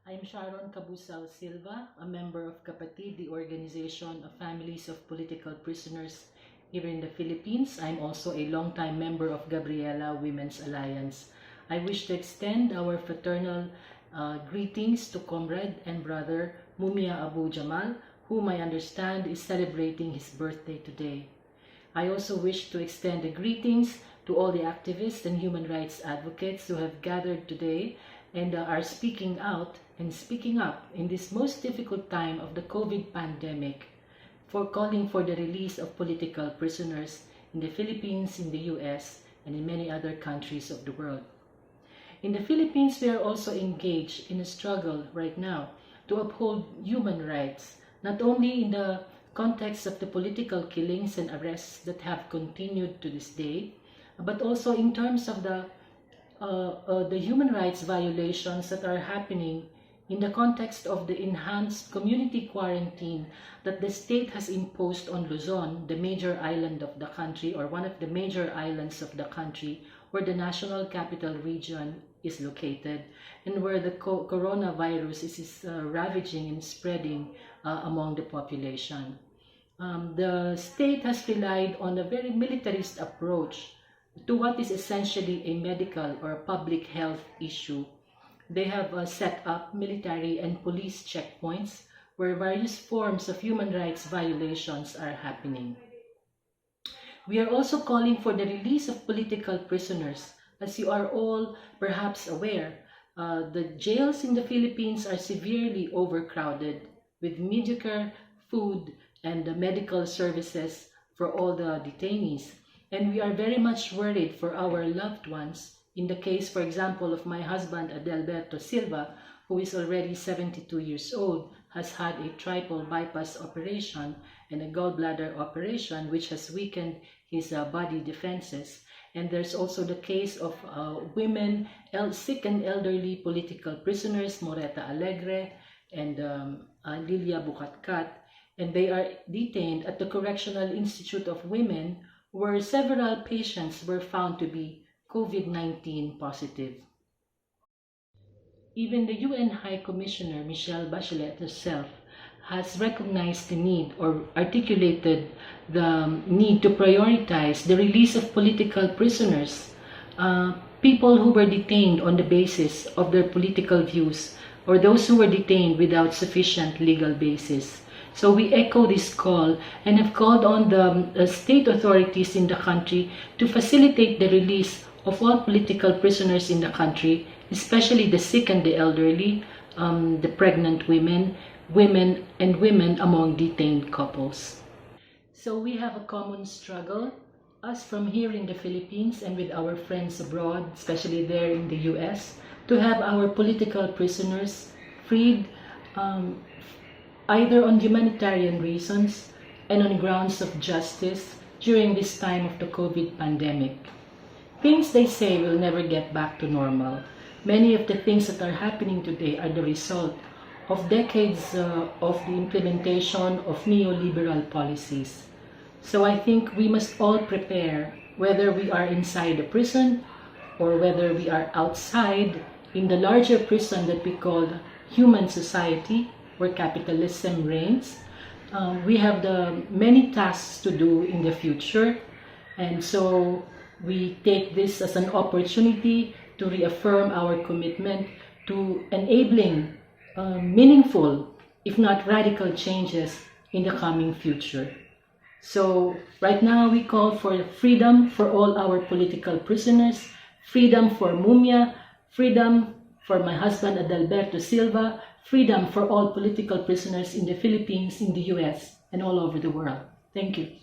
I'm Sharon Cabusao-Silva, a member of Kapatid, the organization of families of political prisoners here in the Philippines. I'm also a longtime member of Gabriela Women's Alliance. I wish to extend our fraternal greetings to comrade and brother Mumia Abu Jamal, whom I understand is celebrating his birthday today. I also wish to extend the greetings to all the activists and human rights advocates who have gathered today and are speaking out and speaking up in this most difficult time of the COVID pandemic for calling for the release of political prisoners in the Philippines, in the US, and in many other countries of the world. In the Philippines, we are also engaged in a struggle right now to uphold human rights, not only in the context of the political killings and arrests that have continued to this day, but also in terms of the human rights violations that are happening in the context of the enhanced community quarantine that the state has imposed on Luzon, the major island of the country, or one of the major islands of the country, where the national capital region is located and where the coronavirus is ravaging and spreading among the population. The state has relied on a very militarist approach to what is essentially a medical or public health issue. They have set up military and police checkpoints where various forms of human rights violations are happening. We are also calling for the release of political prisoners. As you are all perhaps aware, the jails in the Philippines are severely overcrowded with mediocre food and medical services for all the detainees. And we are very much worried for our loved ones. In the case, for example, of my husband, Adalberto Silva, who is already 72 years old, has had a triple bypass operation and a gallbladder operation, which has weakened his body defenses. And there's also the case of women, sick and elderly political prisoners, Moreta Alegre and Lilia Bukatkat, and they are detained at the Correctional Institute of Women, where several patients were found to be COVID-19 positive. Even the UN High Commissioner Michelle Bachelet herself has recognized the need or articulated the need to prioritize the release of political prisoners, people who were detained on the basis of their political views or those who were detained without sufficient legal basis. So we echo this call and have called on the state authorities in the country to facilitate the release of all political prisoners in the country, especially the sick and the elderly, the pregnant women among detained couples. So we have a common struggle, us from here in the Philippines and with our friends abroad, especially there in the US, to have our political prisoners freed, either on humanitarian reasons and on grounds of justice during this time of the COVID pandemic. Things, they say, will never get back to normal. Many of the things that are happening today are the result of decades of the implementation of neoliberal policies. So I think we must all prepare, whether we are inside a prison or whether we are outside in the larger prison that we call human society, where capitalism reigns. We have the many tasks to do in the future, and so we take this as an opportunity to reaffirm our commitment to enabling meaningful, if not radical, changes in the coming future. So right now we call for freedom for all our political prisoners, freedom for Mumia, freedom for my husband Adalberto Silva, freedom for all political prisoners in the Philippines, in the US, and all over the world. Thank you.